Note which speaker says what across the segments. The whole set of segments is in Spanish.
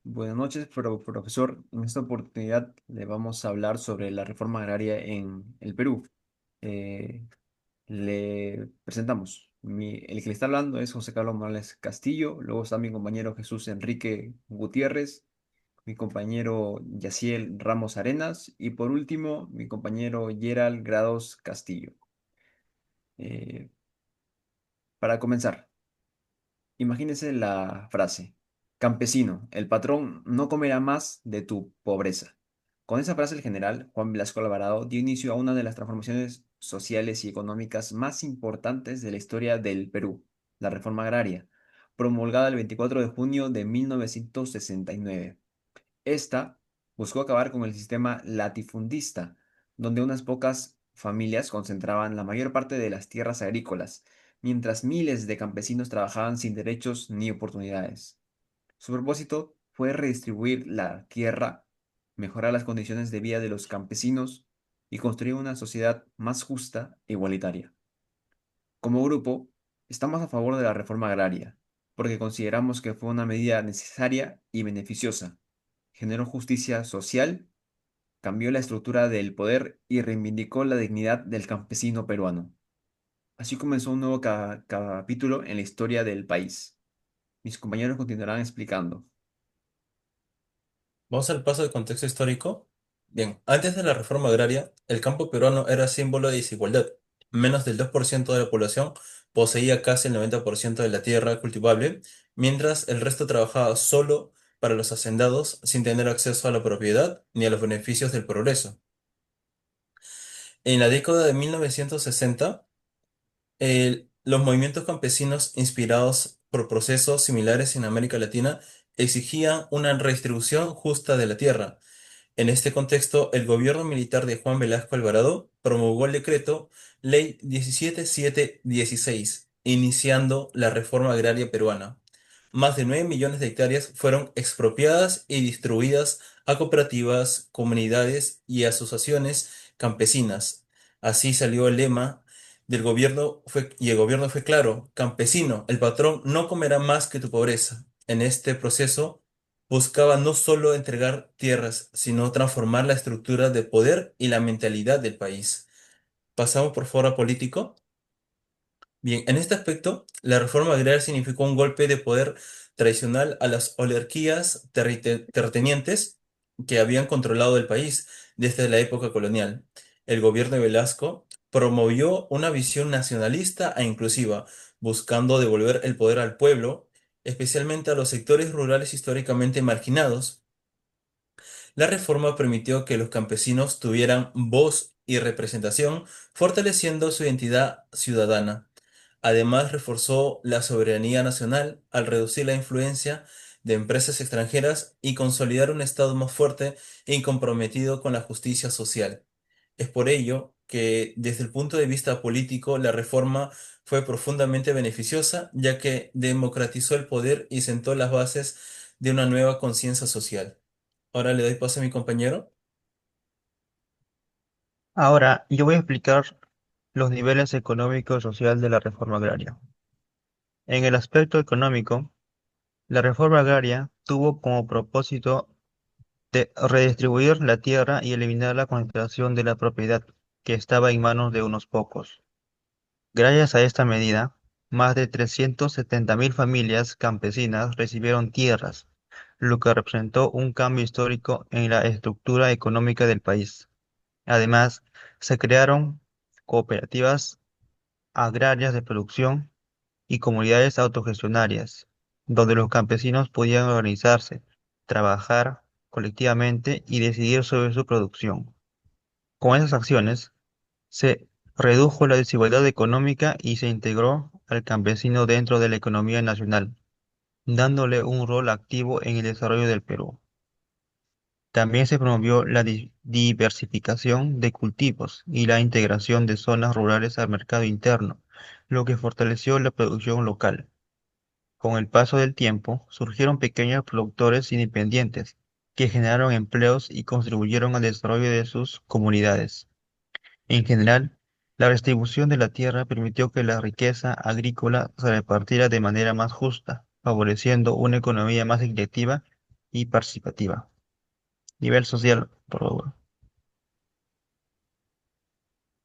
Speaker 1: Buenas noches, profesor. En esta oportunidad le vamos a hablar sobre la reforma agraria en el Perú. Eh, Le presentamos. El que le está hablando es José Carlos Morales Castillo. Luego está mi compañero Jesús Enrique Gutiérrez, mi compañero Yaciel Ramos Arenas y por último mi compañero Gerald Grados Castillo. Eh, para comenzar. Imagínese la frase: campesino, el patrón no comerá más de tu pobreza. Con esa frase, el general Juan Velasco Alvarado dio inicio a una de las transformaciones sociales y económicas más importantes de la historia del Perú, la reforma agraria, promulgada el 24 de junio de 1969. Esta buscó acabar con el sistema latifundista, donde unas pocas familias concentraban la mayor parte de las tierras agrícolas, mientras miles de campesinos trabajaban sin derechos ni oportunidades. Su propósito fue redistribuir la tierra, mejorar las condiciones de vida de los campesinos y construir una sociedad más justa e igualitaria. Como grupo, estamos a favor de la reforma agraria, porque consideramos que fue una medida necesaria y beneficiosa. Generó justicia social, cambió la estructura del poder y reivindicó la dignidad del campesino peruano. Así comenzó un nuevo capítulo en la historia del país. Mis compañeros continuarán explicando.
Speaker 2: Vamos al paso de contexto histórico. Bien, antes de la reforma agraria, el campo peruano era símbolo de desigualdad. Menos del 2% de la población poseía casi el 90% de la tierra cultivable, mientras el resto trabajaba solo para los hacendados sin tener acceso a la propiedad ni a los beneficios del progreso. En la década de 1960, los movimientos campesinos inspirados por procesos similares en América Latina exigían una redistribución justa de la tierra. En este contexto, el gobierno militar de Juan Velasco Alvarado promulgó el decreto Ley 17716, iniciando la reforma agraria peruana. Más de 9 millones de hectáreas fueron expropiadas y distribuidas a cooperativas, comunidades y asociaciones campesinas. Así salió el lema del gobierno y el gobierno fue claro: campesino, el patrón no comerá más que tu pobreza. En este proceso buscaba no solo entregar tierras, sino transformar la estructura de poder y la mentalidad del país. Pasamos por foro político. Bien, en este aspecto, la reforma agraria significó un golpe de poder tradicional a las oligarquías terratenientes que habían controlado el país desde la época colonial. El gobierno de Velasco promovió una visión nacionalista e inclusiva, buscando devolver el poder al pueblo, especialmente a los sectores rurales históricamente marginados. La reforma permitió que los campesinos tuvieran voz y representación, fortaleciendo su identidad ciudadana. Además, reforzó la soberanía nacional al reducir la influencia de empresas extranjeras y consolidar un Estado más fuerte y comprometido con la justicia social. Es por ello que, desde el punto de vista político, la reforma fue profundamente beneficiosa, ya que democratizó el poder y sentó las bases de una nueva conciencia social. Ahora le doy paso a mi compañero.
Speaker 3: Ahora, yo voy a explicar los niveles económico y social de la reforma agraria. En el aspecto económico, la reforma agraria tuvo como propósito de redistribuir la tierra y eliminar la concentración de la propiedad que estaba en manos de unos pocos. Gracias a esta medida, más de 370.000 familias campesinas recibieron tierras, lo que representó un cambio histórico en la estructura económica del país. Además, se crearon cooperativas agrarias de producción y comunidades autogestionarias, donde los campesinos podían organizarse, trabajar colectivamente y decidir sobre su producción. Con esas acciones, se redujo la desigualdad económica y se integró al campesino dentro de la economía nacional, dándole un rol activo en el desarrollo del Perú. También se promovió la diversificación de cultivos y la integración de zonas rurales al mercado interno, lo que fortaleció la producción local. Con el paso del tiempo, surgieron pequeños productores independientes que generaron empleos y contribuyeron al desarrollo de sus comunidades. En general, la distribución de la tierra permitió que la riqueza agrícola se repartiera de manera más justa, favoreciendo una economía más equitativa y participativa. Nivel social, por favor.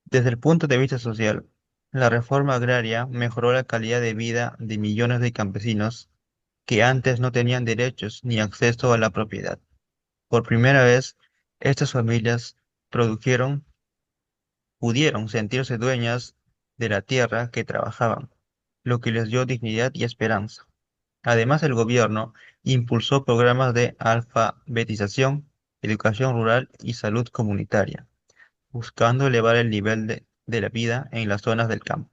Speaker 3: Desde el punto de vista social, la reforma agraria mejoró la calidad de vida de millones de campesinos que antes no tenían derechos ni acceso a la propiedad. Por primera vez, estas familias produjeron, pudieron sentirse dueñas de la tierra que trabajaban, lo que les dio dignidad y esperanza. Además, el gobierno impulsó programas de alfabetización, educación rural y salud comunitaria, buscando elevar el nivel de la vida en las zonas del campo.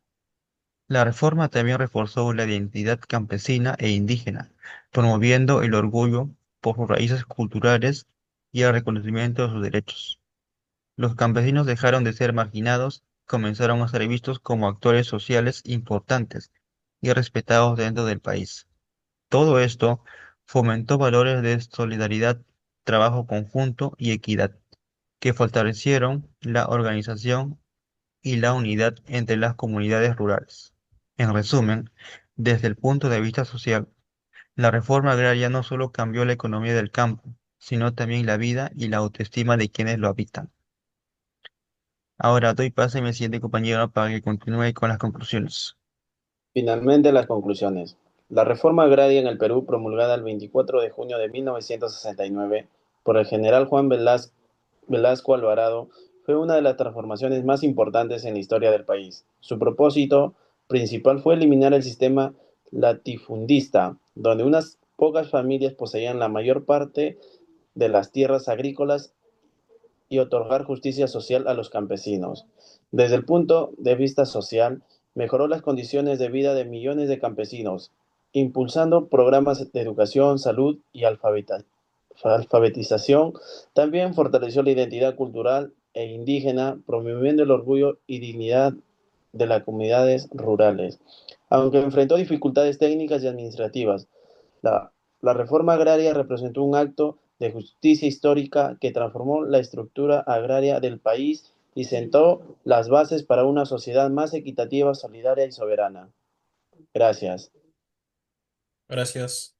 Speaker 3: La reforma también reforzó la identidad campesina e indígena, promoviendo el orgullo por sus raíces culturales y el reconocimiento de sus derechos. Los campesinos dejaron de ser marginados, comenzaron a ser vistos como actores sociales importantes y respetados dentro del país. Todo esto fomentó valores de solidaridad, trabajo conjunto y equidad, que fortalecieron la organización y la unidad entre las comunidades rurales. En resumen, desde el punto de vista social, la reforma agraria no solo cambió la economía del campo, sino también la vida y la autoestima de quienes lo habitan. Ahora doy paso a mi siguiente compañero para que continúe con las conclusiones.
Speaker 4: Finalmente, las conclusiones. La reforma agraria en el Perú, promulgada el 24 de junio de 1969 por el general Juan Velasco Alvarado, fue una de las transformaciones más importantes en la historia del país. Su propósito principal fue eliminar el sistema latifundista, donde unas pocas familias poseían la mayor parte de las tierras agrícolas y otorgar justicia social a los campesinos. Desde el punto de vista social, mejoró las condiciones de vida de millones de campesinos, impulsando programas de educación, salud y alfabetización. También fortaleció la identidad cultural e indígena, promoviendo el orgullo y dignidad de las comunidades rurales. Aunque enfrentó dificultades técnicas y administrativas, la, la reforma agraria representó un acto de justicia histórica que transformó la estructura agraria del país y sentó las bases para una sociedad más equitativa, solidaria y soberana. Gracias.
Speaker 2: Gracias.